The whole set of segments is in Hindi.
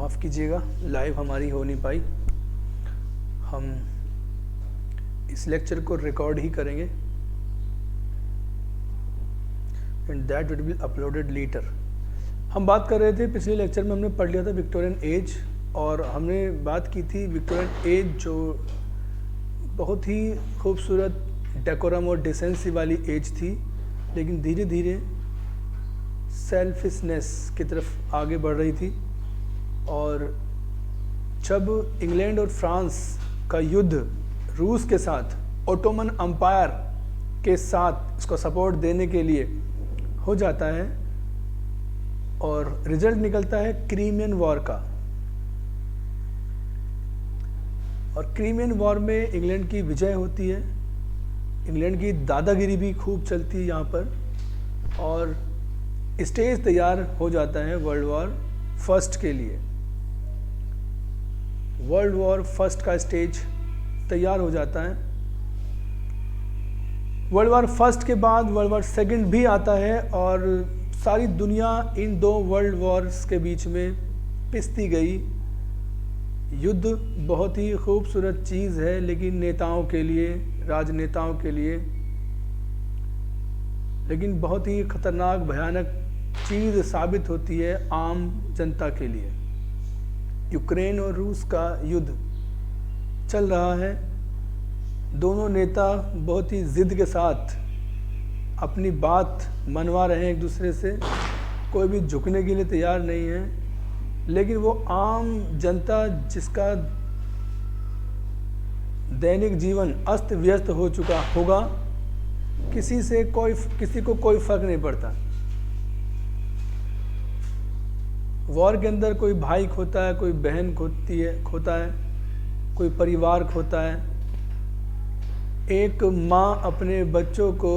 माफ़ कीजिएगा, लाइव हमारी हो नहीं पाई। हम इस लेक्चर को रिकॉर्ड ही करेंगे and that will be uploaded later. हम बात कर रहे थे, पिछले लेक्चर में हमने पढ़ लिया था विक्टोरियन एज, और हमने बात की थी विक्टोरियन एज जो बहुत ही खूबसूरत डेकोरम और डिसेंसी वाली एज थी, लेकिन धीरे धीरे सेल्फिशनेस की तरफ आगे बढ़ रही थी। और जब इंग्लैंड और फ्रांस का युद्ध रूस के साथ, ओटोमन अम्पायर के साथ इसको सपोर्ट देने के लिए हो जाता है और रिजल्ट निकलता है क्रीमियन वॉर का। और क्रीमियन वॉर में इंग्लैंड की विजय होती है, इंग्लैंड की दादागिरी भी खूब चलती है यहाँ पर, और स्टेज तैयार हो जाता है वर्ल्ड वॉर फर्स्ट के लिए। वर्ल्ड वॉर फर्स्ट का स्टेज तैयार हो जाता है। वर्ल्ड वॉर फर्स्ट के बाद वर्ल्ड वॉर सेकंड भी आता है, और सारी दुनिया इन दो वर्ल्ड वॉर्स के बीच में पिसती गई। युद्ध बहुत ही खूबसूरत चीज़ है, लेकिन नेताओं के लिए, राजनेताओं के लिए, लेकिन बहुत ही खतरनाक भयानक चीज़ साबित होती है आम जनता के लिए। यूक्रेन और रूस का युद्ध चल रहा है, दोनों नेता बहुत ही ज़िद के साथ अपनी बात मनवा रहे हैं एक दूसरे से, कोई भी झुकने के लिए तैयार नहीं है। लेकिन वो आम जनता जिसका दैनिक जीवन अस्त व्यस्त हो चुका होगा, किसी को कोई फर्क नहीं पड़ता। वॉर के अंदर कोई भाई खोता है, कोई बहन खोता है, कोई परिवार खोता है। एक माँ अपने बच्चों को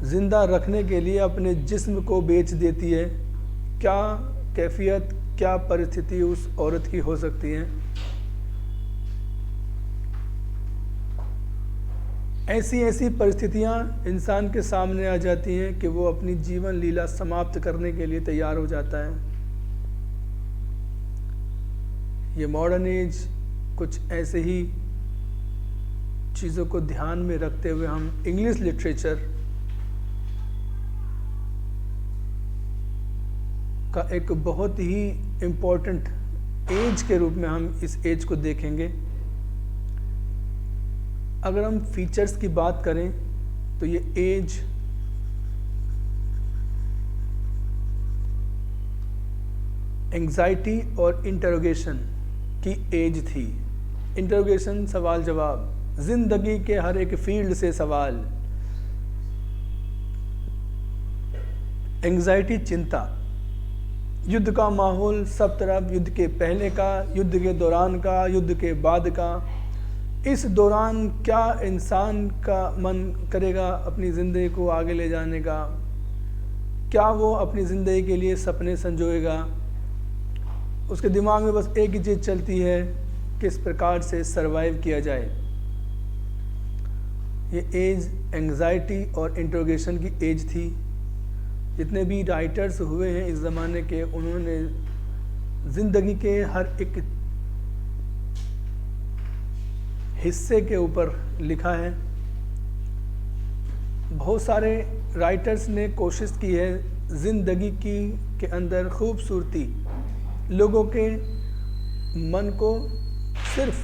जिंदा रखने के लिए अपने जिस्म को बेच देती है। क्या कैफियत, क्या परिस्थिति उस औरत की हो सकती है। ऐसी परिस्थितियां इंसान के सामने आ जाती हैं कि वो अपनी जीवन लीला समाप्त करने के लिए तैयार हो जाता है। ये मॉडर्न एज कुछ ऐसे ही चीज़ों को ध्यान में रखते हुए हम इंग्लिश लिटरेचर का एक बहुत ही इम्पोर्टेंट एज के रूप में हम इस एज को देखेंगे। अगर हम फीचर्स की बात करें तो ये एज एंग्जाइटी और इंटरोगेशन की एज थी। इंटरोगेशन सवाल जवाब, जिंदगी के हर एक फील्ड से सवाल। एंग्जाइटी चिंता, युद्ध का माहौल सब तरफ, युद्ध के पहले का, युद्ध के दौरान का, युद्ध के बाद का। इस दौरान क्या इंसान का मन करेगा अपनी ज़िंदगी को आगे ले जाने का, क्या वो अपनी ज़िंदगी के लिए सपने संजोएगा। उसके दिमाग में बस एक ही चीज़ चलती है, किस प्रकार से सरवाइव किया जाए। ये एज एंग्जाइटी और इंट्रोगेशन की एज थी। जितने भी राइटर्स हुए हैं इस ज़माने के, उन्होंने ज़िंदगी के हर एक हिस्से के ऊपर लिखा है। बहुत सारे राइटर्स ने कोशिश की है ज़िंदगी के अंदर खूबसूरती, लोगों के मन को सिर्फ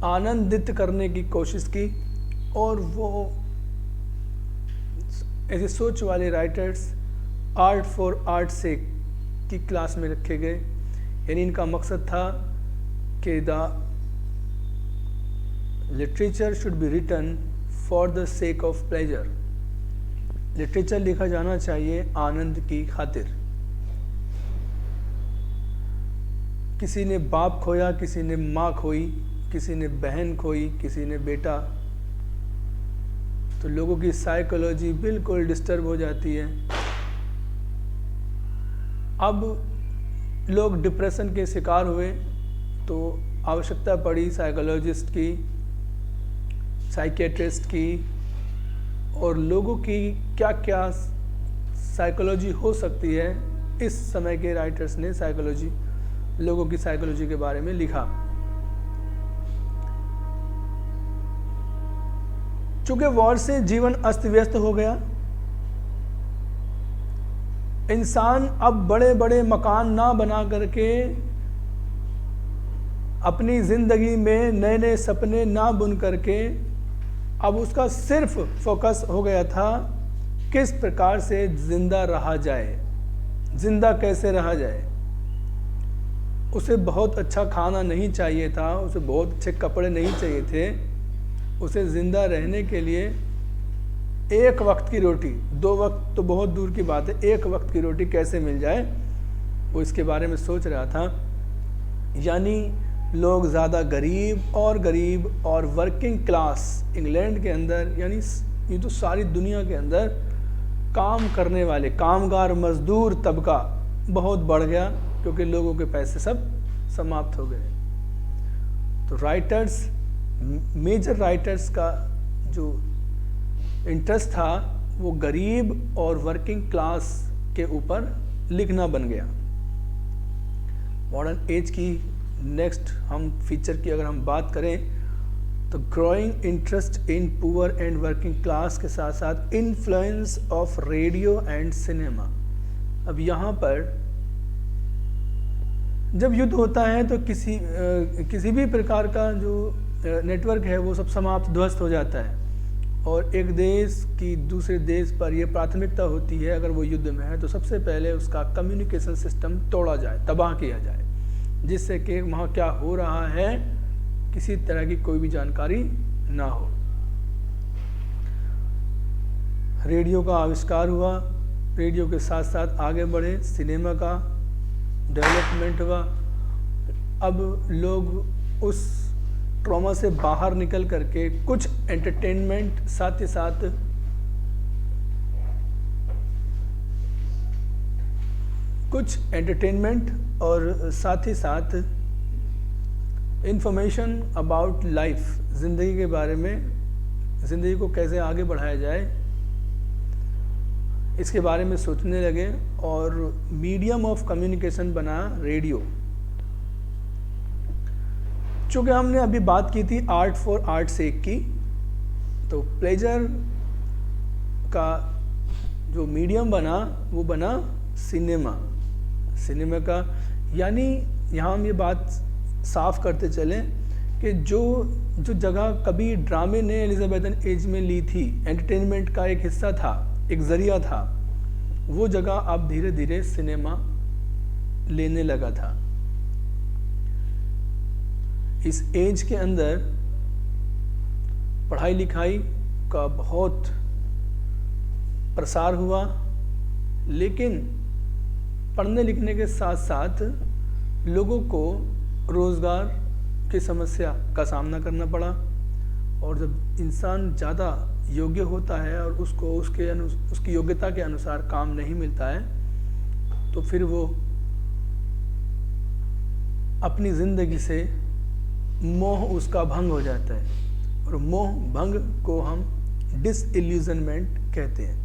आनंदित करने की कोशिश की, और वो ऐसे सोच वाले राइटर्स आर्ट फॉर आर्ट से की क्लास में रखे गए। यानी इनका मकसद था कि the literature should be written for the sake of pleasure. Literature लिखा जाना चाहिए आनंद की खातिर। किसी ने बाप खोया, किसी ने माँ खोई, किसी ने बहन खोई, किसी ने बेटा, तो लोगों की साइकोलॉजी बिल्कुल डिस्टर्ब हो जाती है। अब लोग डिप्रेशन के शिकार हुए तो आवश्यकता पड़ी साइकोलॉजिस्ट की, साइकियाट्रिस्ट की, और लोगों की क्या क्या साइकोलॉजी हो सकती है इस समय के राइटर्स ने साइकोलॉजी, लोगों की साइकोलॉजी के बारे में लिखा। चूंकि वॉर से जीवन अस्त व्यस्त हो गया, इंसान अब बड़े बड़े मकान ना बना करके अपनी जिंदगी में नए नए सपने ना बुन करके अब उसका सिर्फ फोकस हो गया था किस प्रकार से जिंदा रहा जाए, जिंदा कैसे रहा जाए। उसे बहुत अच्छा खाना नहीं चाहिए था, उसे बहुत अच्छे कपड़े नहीं चाहिए थे, उसे ज़िंदा रहने के लिए एक वक्त की रोटी, 2 वक्त तो बहुत दूर की बात है, एक वक्त की रोटी कैसे मिल जाए, वो इसके बारे में सोच रहा था। यानी लोग ज़्यादा गरीब और वर्किंग क्लास इंग्लैंड के अंदर, यानी ये तो सारी दुनिया के अंदर काम करने वाले कामगार मजदूर तबका बहुत बढ़ गया, क्योंकि लोगों के पैसे सब समाप्त हो गए। तो राइटर्स, मेजर राइटर्स का जो इंटरेस्ट था वो गरीब और वर्किंग क्लास के ऊपर लिखना बन गया। मॉडर्न एज की नेक्स्ट हम फीचर की अगर हम बात करें तो growing interest in poor and working class के साथ साथ influence of radio and cinema. अब यहाँ पर जब युद्ध होता है तो किसी भी प्रकार का जो नेटवर्क है वो सब समाप्त, ध्वस्त हो जाता है, और एक देश की दूसरे देश पर ये प्राथमिकता होती है, अगर वो युद्ध में है तो सबसे पहले उसका कम्युनिकेशन सिस्टम तोड़ा जाए, तबाह किया जाए, जिससे कि वहाँ क्या हो रहा है किसी तरह की कोई भी जानकारी ना हो। रेडियो का आविष्कार हुआ, रेडियो के साथ साथ आगे बढ़े, सिनेमा का डेवलपमेंट हुआ। अब लोग उस ट्रॉमा से बाहर निकल करके कुछ एंटरटेनमेंट, साथ ही साथ और साथ ही साथ इंफॉर्मेशन अबाउट लाइफ, ज़िंदगी के बारे में, ज़िंदगी को कैसे आगे बढ़ाया जाए, इसके बारे में सोचने लगे, और मीडियम ऑफ कम्युनिकेशन बना रेडियो। चूँकि हमने अभी बात की थी आर्ट फॉर आर्ट सेक की, तो प्लेजर का जो मीडियम बना वो बना सिनेमा का। यानी यहाँ हम ये बात साफ करते चलें कि जो जगह कभी ड्रामे ने एलिजाबेथन एज में ली थी, एंटरटेनमेंट का एक हिस्सा था, एक ज़रिया था, वो जगह अब धीरे धीरे सिनेमा लेने लगा था। इस एज के अंदर पढ़ाई लिखाई का बहुत प्रसार हुआ, लेकिन पढ़ने लिखने के साथ साथ लोगों को रोज़गार की समस्या का सामना करना पड़ा, और जब इंसान ज़्यादा योग्य होता है और उसको उसकी योग्यता के अनुसार काम नहीं मिलता है, तो फिर वो अपनी ज़िंदगी से मोह उसका भंग हो जाता है, और मोह भंग को हम डिसइल्यूजनमेंट कहते हैं।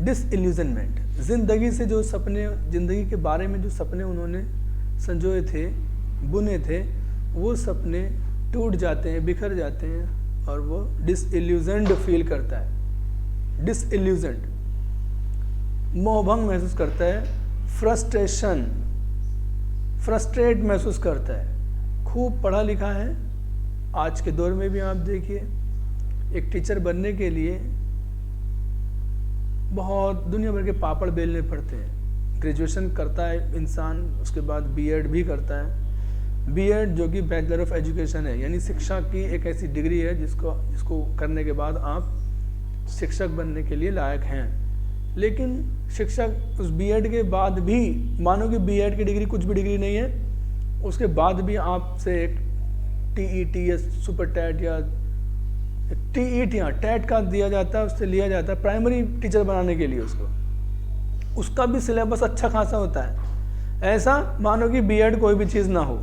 डिसइल्यूजनमेंट, ज़िंदगी से जो सपने, ज़िंदगी के बारे में जो सपने उन्होंने संजोए थे, बुने थे, वो सपने टूट जाते हैं, बिखर जाते हैं, और वो डिसइल्यूजनड फील करता है। डिसइल्यूजनड, मोहभंग महसूस करता है, फ्रस्ट्रेट महसूस करता है। खूब पढ़ा लिखा है, आज के दौर में भी आप देखिए, एक टीचर बनने के लिए बहुत दुनिया भर के पापड़ बेलने पड़ते हैं। ग्रेजुएशन करता है इंसान, उसके बाद बीएड भी करता है। बीएड जो कि बैचलर ऑफ एजुकेशन है, यानी शिक्षा की एक ऐसी डिग्री है जिसको करने के बाद आप शिक्षक बनने के लिए लायक हैं। लेकिन शिक्षक उस बीएड के बाद भी, मानो कि बीएड की डिग्री कुछ भी डिग्री नहीं है, उसके बाद भी आपसे एक टीईटी या सुपर टैट या टीईटी, हाँ टैट का दिया जाता है, उससे लिया जाता है प्राइमरी टीचर बनाने के लिए। उसका भी सिलेबस अच्छा खासा होता है। ऐसा मानो कि बीएड कोई भी चीज़ ना हो,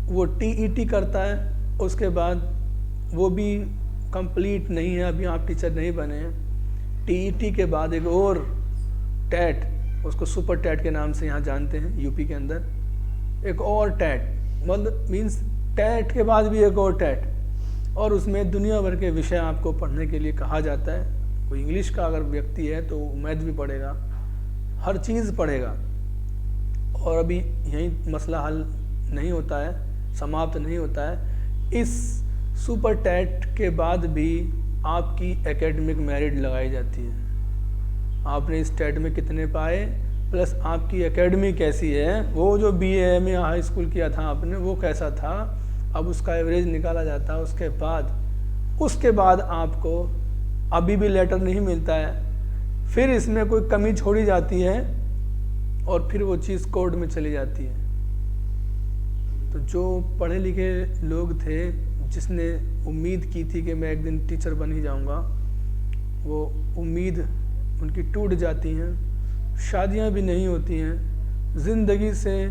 वो टीईटी करता है, उसके बाद वो भी कंप्लीट नहीं है, अभी आप टीचर नहीं बने हैं। टीईटी के बाद एक और टैट, उसको सुपर टैट के नाम से यहाँ जानते हैं यूपी के अंदर, एक और टैट, मतलब मीन्स टैट के बाद भी एक और टैट, और उसमें दुनिया भर के विषय आपको पढ़ने के लिए कहा जाता है। कोई इंग्लिश का अगर व्यक्ति है तो मैथ भी पढ़ेगा, हर चीज़ पढ़ेगा। और अभी यही मसला हल नहीं होता है, समाप्त नहीं होता है। इस सुपर टैट के बाद भी आपकी एकेडमिक मेरिट लगाई जाती है। आपने इस टैट में कितने पाए, प्लस आपकी एकेडमी कैसी है, वो जो BA में हाई स्कूल किया था आपने वो कैसा था, अब उसका एवरेज निकाला जाता है। उसके बाद आपको अभी भी लेटर नहीं मिलता है, फिर इसमें कोई कमी छोड़ी जाती है और फिर वो चीज़ कोर्ट में चली जाती है। तो जो पढ़े लिखे लोग थे, जिसने उम्मीद की थी कि मैं एक दिन टीचर बन ही जाऊंगा, वो उम्मीद उनकी टूट जाती हैं, शादियां भी नहीं होती हैं, ज़िंदगी से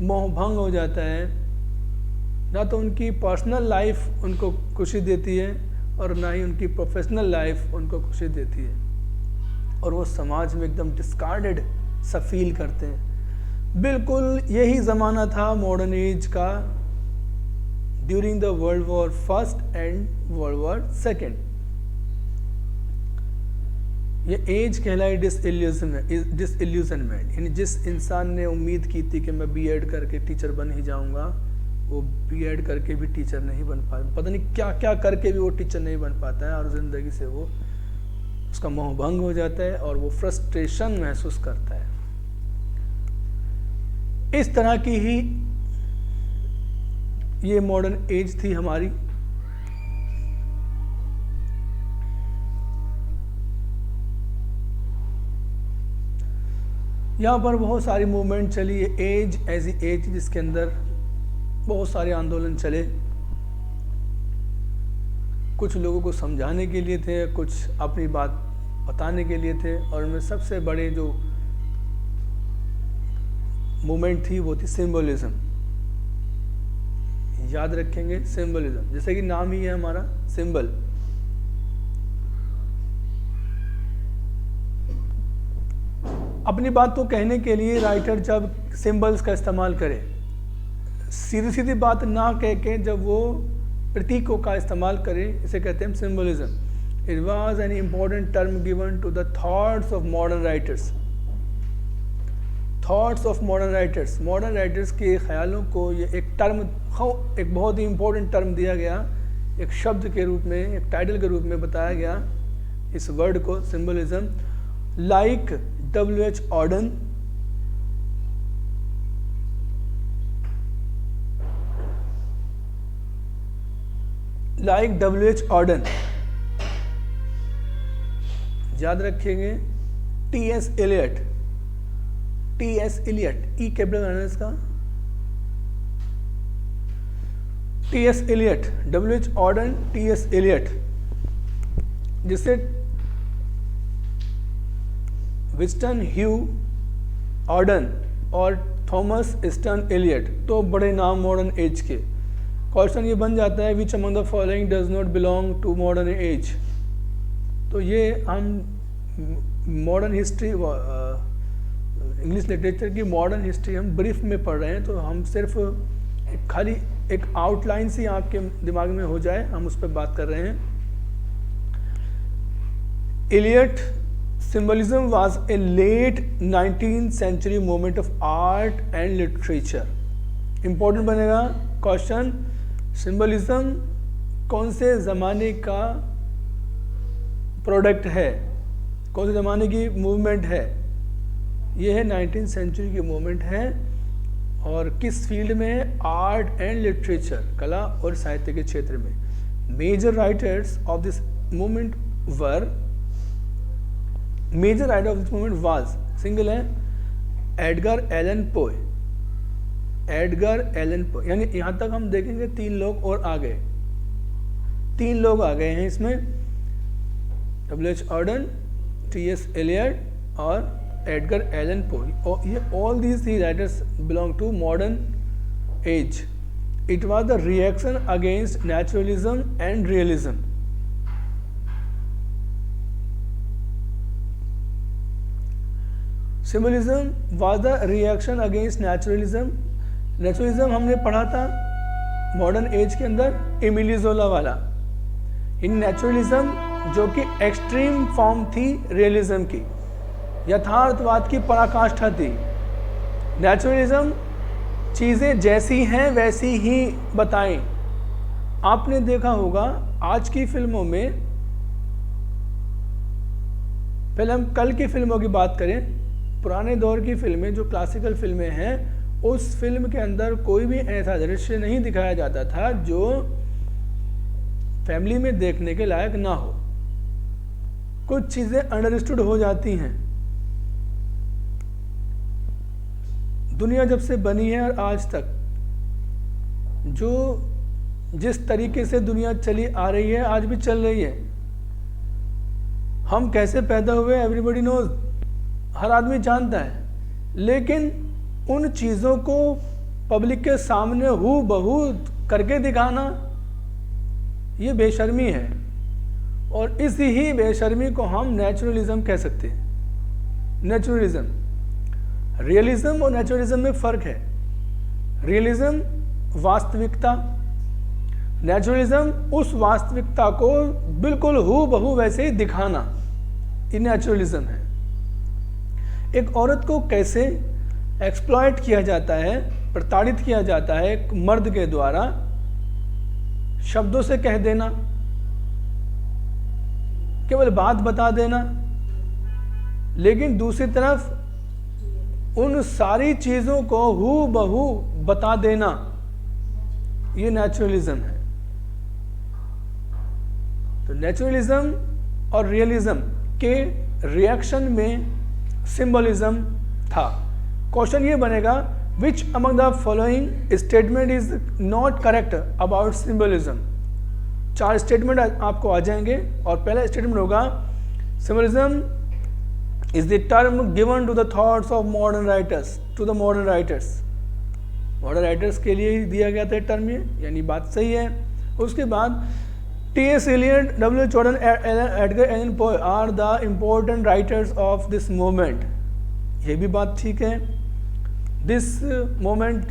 मोह भंग हो जाता है। ना तो उनकी पर्सनल लाइफ उनको खुशी देती है और ना ही उनकी प्रोफेशनल लाइफ उनको खुशी देती है, और वो समाज में एकदम डिस्कार्डेड सा फील करते हैं। बिल्कुल यही ज़माना था मॉडर्न एज का, during the world war first and world war second. ये एज कहलाई डिसइल्यूजनमेंट, यानी जिस इंसान ने उम्मीद की थी कि मैं B.Ed करके टीचर बन ही जाऊंगा, वो B.Ed करके भी टीचर नहीं बन पाता, पता नहीं क्या क्या करके भी वो टीचर नहीं बन पाता है, और ज़िंदगी से वो उसका मोह भंग हो जाता है और वो फ्रस्ट्रेशन महसूस करता है। इस तरह की ही ये मॉडर्न एज थी हमारी। यहाँ पर बहुत सारी मूवमेंट चली, एज एज एज, जिसके अंदर बहुत सारे आंदोलन चले। कुछ लोगों को समझाने के लिए थे, कुछ अपनी बात बताने के लिए थे, और उनमें सबसे बड़े जो मूवमेंट थी वो थी सिंबलिज्म। याद रखेंगे सिंबलिज्म, जैसे कि नाम ही है हमारा सिंबल। अपनी बात को कहने के लिए राइटर जब सिंबल्स का इस्तेमाल करे, सीधी सीधी बात ना कह के जब वो प्रतीकों का इस्तेमाल करे, इसे कहते हैं symbolism. It was an important term given to the thoughts of modern writers. Thoughts of modern writers, modern writers के ख्यालों को ये एक टर्म, एक बहुत ही इम्पोर्टेंट टर्म दिया गया, एक शब्द के रूप में, एक टाइटल के रूप में बताया गया इस वर्ड को, symbolism. Like W.H. Auden, like W.H. Auden, याद रखेंगे T.S. Eliot, T.S. Eliot, E capital है इसका, T.S. Eliot, W.H. Auden, T.S. Eliot, जिसे विस्टन ह्यू ऑर्डन और थॉमस स्टर्न एलियट, तो बड़े नाम मॉडर्न एज के। क्वेश्चन ये बन जाता है, which among the following does not belong to modern age. तो ये हम मॉडर्न हिस्ट्री, इंग्लिश लिटरेचर की मॉडर्न हिस्ट्री हम ब्रीफ में पढ़ रहे हैं, तो हम सिर्फ खाली एक आउटलाइन से आपके दिमाग में हो जाए, हम उस पर बात कर रहे हैं। Eliot Symbolism was a late 19th century movement of art and literature. Important बनेगा क्वेश्चन, सिंबलिज्म कौन से ज़माने का प्रोडक्ट है, कौन से ज़माने की मूवमेंट है? ये है 19th सेंचुरी की मूवमेंट है, और किस फील्ड में? आर्ट एंड लिटरेचर, कला और साहित्य के क्षेत्र में। Major writers of this movement were, major writer of this movement was, single है, Edgar Allan Poe. Edgar Allan Poe, यानी यहाँ तक हम देखेंगे 3 लोग और आ गए, 3 लोग आ गए हैं इसमें, W.H. Auden, T.S. Eliot और एडगर एलन पोए। और ये all these 3 writers belong to modern age. It was the reaction against naturalism and realism. Symbolism was the reaction against naturalism. Naturalism हमने पढ़ा था मॉडर्न एज के अंदर, एमिली ज़ोला वाला। इन नेचुरलिज्म जो कि एक्सट्रीम फॉर्म थी रियलिज्म की, यथार्थवाद की पराकाष्ठा थी। नेचुरलिज्म चीज़ें जैसी हैं वैसी ही बताएं। आपने देखा होगा आज की फिल्मों में, पहले हम कल की फिल्मों की बात करें, पुराने दौर की फिल्में जो क्लासिकल फिल्में हैं, उस फिल्म के अंदर कोई भी ऐसा दृश्य नहीं दिखाया जाता था जो फैमिली में देखने के लायक ना हो। कुछ चीज़ें अंडरस्टूड हो जाती हैं। दुनिया जब से बनी है और आज तक जो जिस तरीके से दुनिया चली आ रही है, आज भी चल रही है। हम कैसे पैदा हुए एवरीबॉडी नोज, हर आदमी जानता है, लेकिन उन चीज़ों को पब्लिक के सामने हू बहू करके दिखाना ये बेशर्मी है, और इसी ही बेशर्मी को हम नेचुरलिज्म कह सकते हैं। नेचुरलिज्म, रियलिज्म और नेचुरलिज्म में फ़र्क है। रियलिज्म वास्तविकता, नेचुरलिज्म उस वास्तविकता को बिल्कुल हू बहू वैसे ही दिखाना, ये नेचुरलिज्म है। एक औरत को कैसे एक्सप्लॉइट किया जाता है, प्रताड़ित किया जाता है एक मर्द के द्वारा, शब्दों से कह देना, केवल बात बता देना, लेकिन दूसरी तरफ उन सारी चीज़ों को हू बहू बता देना, ये नेचुरलिज्म है। तो नेचुरलिज्म और रियलिज्म के रिएक्शन में सिंबलिज्म था। क्वेश्चन ये बनेगा, विच among the following statement is not correct about symbolism. 4 statement आपको आ जाएंगे, और पहला स्टेटमेंट होगा, symbolism is the term given to the thoughts of modern writers, to the modern writers। Modern writers के लिए ही दिया गया था टर्म ये, यानी बात सही है। उसके बाद T.S. Eliot, W. Jordan, Edgar Allan Poe are the important writers of this movement, ये भी बात ठीक है। This movement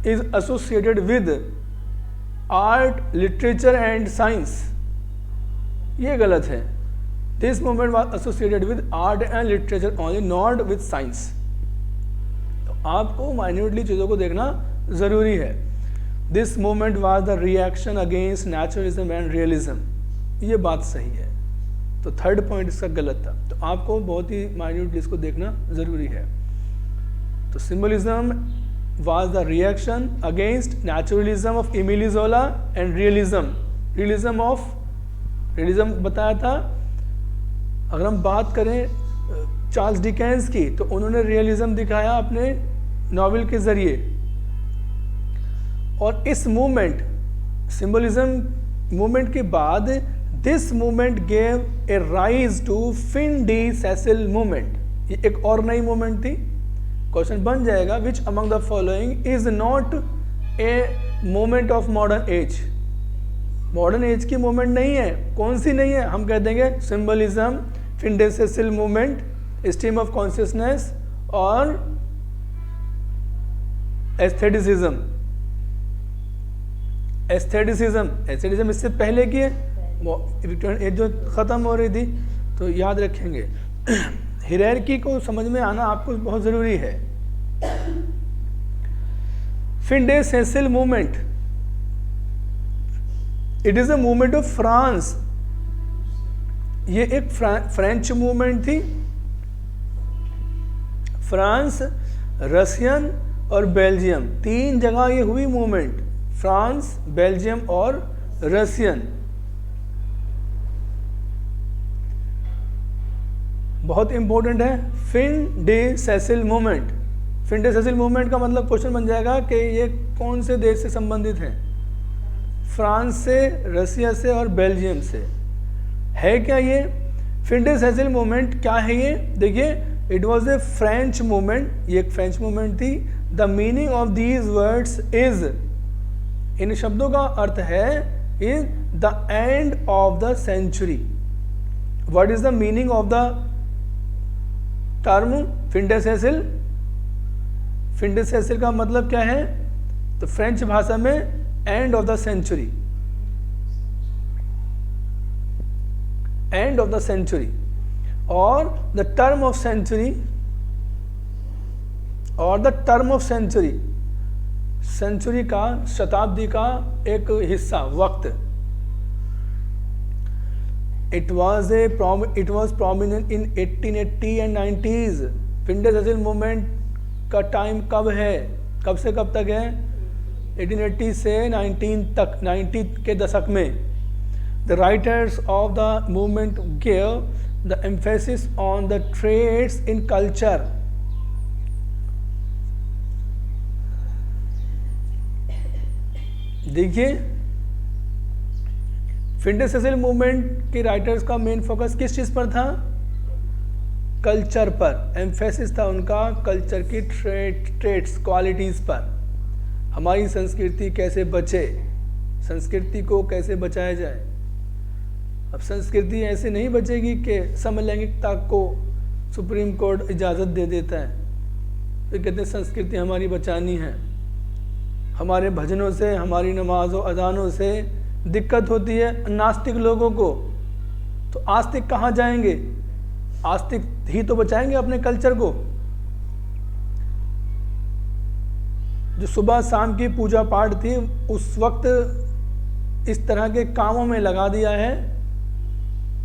is associated with art, literature and science, ये गलत है। This movement was associated with art and literature only, not with science। तो आपको माइन्यूटली चीज़ों को देखना ज़रूरी है। This movement was the reaction against naturalism and realism, ये बात सही है। तो थर्ड पॉइंट इसका गलत था, तो आपको बहुत ही माइन्यूटली इसको देखना ज़रूरी है। तो symbolism was the reaction against naturalism of Emile Zola and realism बताया था। अगर हम बात करें चार्ल्स डिकेंस की, तो उन्होंने रियलिज्म दिखाया अपने नॉवेल के ज़रिए। और इस मूवमेंट, सिंबलिज्म मूवमेंट के बाद, this movement gave a rise to fin de siecle movement, ये एक और नई मूवमेंट थी। क्वेश्चन बन जाएगा, which among the following is not a movement of modern age. Modern age की मूवमेंट नहीं है, कौन सी नहीं है? हम कह देंगे symbolism, fin de siecle movement, stream of consciousness और एस्थेटिसिज्म। एस्थेटिसिज्म इससे पहले की है, विक्टोरियन एज जो ख़त्म हो रही थी। तो याद रखेंगे, हायरार्की को समझ में आना आपको बहुत ज़रूरी है। Fin de siecle movement, it is a movement of France, ये एक फ्रेंच मूवमेंट थी। फ्रांस, रशियन और बेल्जियम, 3 जगह ये हुई मूवमेंट, फ्रांस, बेल्जियम और रशियन। बहुत इंपॉर्टेंट है fin de siecle movement. Fin de siecle movement का मतलब क्वेश्चन बन जाएगा कि ये कौन से देश से संबंधित हैं? फ्रांस से, रसिया से और बेल्जियम से। है क्या ये फिन डी सेसिल मूवमेंट? क्या है ये? देखिए, it was a French movement, ये एक फ्रेंच मूवमेंट थी। The meaning of these words is, इन शब्दों का अर्थ है is the end of the century. What is the meaning of the term fin de siecle, fin de siecle का मतलब क्या है? तो फ्रेंच भाषा में end of the century, end of the century, और द टर्म ऑफ सेंचुरी, और the term of century, century का, शताब्दी का एक हिस्सा, वक्त। It was prominent in 1880 and 90s। फिंडेसेसिल movement का टाइम कब है, कब से कब तक है? 1880 से 19 तक, 90 के दशक में। The writers of the movement gave the emphasis on the traits in culture। देखिए, फिंडेसेसिल मूवमेंट के राइटर्स का मेन फोकस किस चीज़ पर था? कल्चर पर, एम्फेसिस था उनका कल्चर की ट्रेट्स, क्वालिटीज़ पर। हमारी संस्कृति कैसे बचे, संस्कृति को कैसे बचाया जाए। अब संस्कृति ऐसे नहीं बचेगी कि समलैंगिकता को सुप्रीम कोर्ट इजाज़त दे देता है, तो कहते हैं संस्कृति हमारी बचानी है। हमारे भजनों से, हमारी नमाज़ों अजानों से दिक्कत होती है नास्तिक लोगों को, तो आस्तिक कहाँ जाएंगे? आस्तिक ही तो बचाएंगे अपने कल्चर को। जो सुबह शाम की पूजा पाठ थी, उस वक्त इस तरह के कामों में लगा दिया है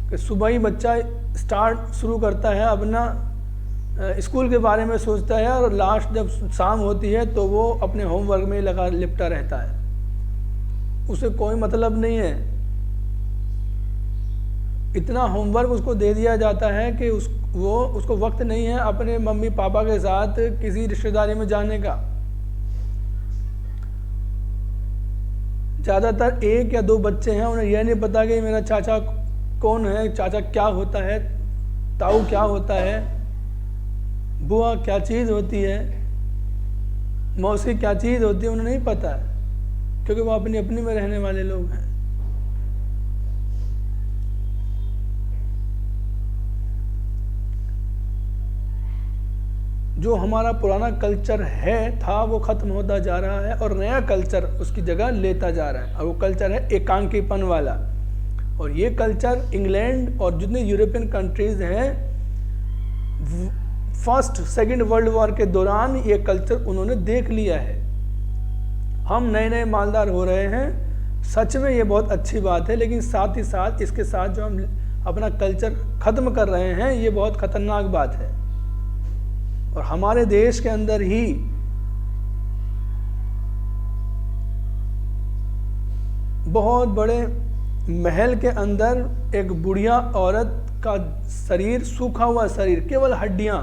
कि सुबह ही बच्चा शुरू करता है अपना स्कूल के बारे में सोचता है, और लास्ट जब शाम होती है तो वो अपने होमवर्क में लगा लिपटा रहता है। उसे कोई मतलब नहीं है। इतना होमवर्क उसको दे दिया जाता है कि उसको वक्त नहीं है अपने मम्मी पापा के साथ किसी रिश्तेदारी में जाने का। ज़्यादातर 1 या 2 बच्चे हैं, उन्हें यह नहीं पता कि मेरा चाचा कौन है, चाचा क्या होता है, ताऊ क्या होता है, बुआ क्या चीज़ होती है, मौसी क्या चीज़ होती है, उन्हें नहीं पता है, क्योंकि वो अपनी अपनी में रहने वाले लोग हैं। जो हमारा पुराना कल्चर था वो खत्म होता जा रहा है और नया कल्चर उसकी जगह लेता जा रहा है, और वो कल्चर है एकांकीपन वाला। और ये कल्चर इंग्लैंड और जितने यूरोपियन कंट्रीज हैं, फर्स्ट सेकंड वर्ल्ड वॉर के दौरान ये कल्चर उन्होंने देख लिया है। हम नए नए मालदार हो रहे हैं, सच में ये बहुत अच्छी बात है, लेकिन साथ ही साथ इसके साथ जो हम अपना कल्चर ख़त्म कर रहे हैं, ये बहुत ख़तरनाक बात है। और हमारे देश के अंदर ही बहुत बड़े महल के अंदर एक बुढ़िया औरत का शरीर, सूखा हुआ शरीर, केवल हड्डियां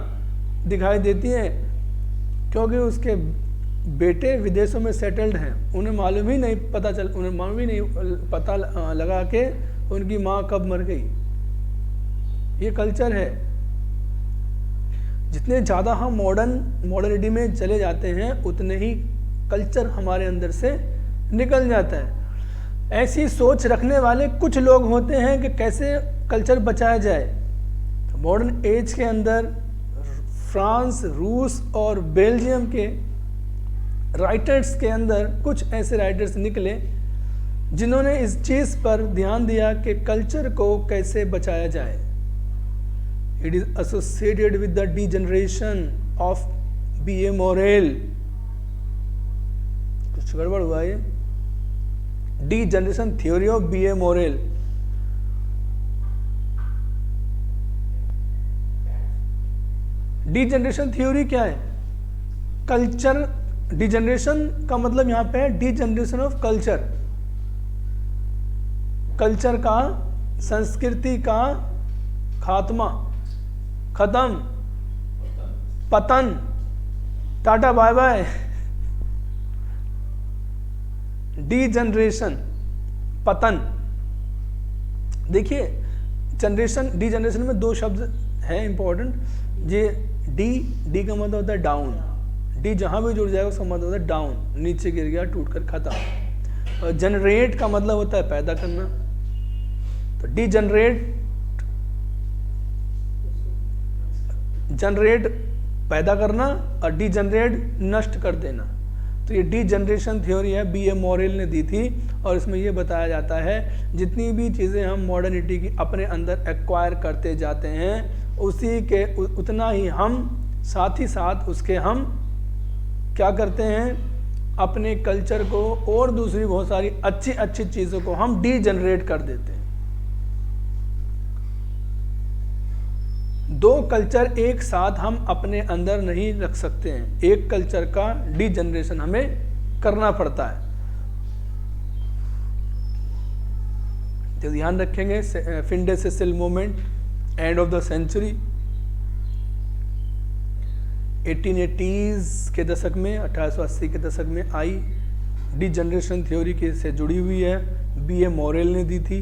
दिखाई देती हैं, क्योंकि उसके बेटे विदेशों में सेटल्ड हैं। उन्हें मालूम ही नहीं पता लगा कि उनकी माँ कब मर गई। ये कल्चर है। जितने ज़्यादा हम मॉडर्निटी में चले जाते हैं, उतने ही कल्चर हमारे अंदर से निकल जाता है। ऐसी सोच रखने वाले कुछ लोग होते हैं कि कैसे कल्चर बचाया जाए। तो मॉडर्न एज के अंदर फ्रांस, रूस और बेल्जियम के राइटर्स के अंदर कुछ ऐसे राइटर्स निकले जिन्होंने इस चीज़ पर ध्यान दिया कि कल्चर को कैसे बचाया जाए। It is associated with the degeneration of B.A. Morel. कुछ गड़बड़ हुआ ये, degeneration theory of B.A. Morel. Degeneration theory क्या है? कल्चर डीजनरेशन का मतलब यहां पे है डीजनरेशन ऑफ कल्चर, कल्चर का, संस्कृति का खात्मा, खत्म, पतन, टाटा बाय बाय। डीजनरेशन, पतन। देखिए जनरेशन, डीजनरेशन में 2 शब्द हैं इंपॉर्टेंट। ये डी का मतलब होता है डाउन, डी जहां भी जुड़ जाएगा उसका मतलब होता है डाउन, नीचे गिर गया, टूट कर खत्म। और जनरेट का मतलब होता है पैदा करना। तो डीजनरेट जनरेट पैदा करना और डीजनरेट नष्ट कर देना। तो ये डीजनरेशन थ्योरी है, बी ए मॉरेल ने दी थी, और इसमें ये बताया जाता है जितनी भी चीज़ें हम मॉडर्निटी की अपने अंदर एक्वायर करते जाते हैं उसी के उतना ही हम साथ ही साथ उसके हम क्या करते हैं, अपने कल्चर को और दूसरी बहुत सारी अच्छी अच्छी चीज़ों को हम डीजनरेट कर देते हैं। दो कल्चर एक साथ हम अपने अंदर नहीं रख सकते हैं, एक कल्चर का डीजनरेशन हमें करना पड़ता है। तो ध्यान रखेंगे fin de siecle movement end of the century 1880s के दशक में, 1880 के दशक में आई, डीजनरेशन थ्योरी के से जुड़ी हुई है, बी ए मॉरेल ने दी थी।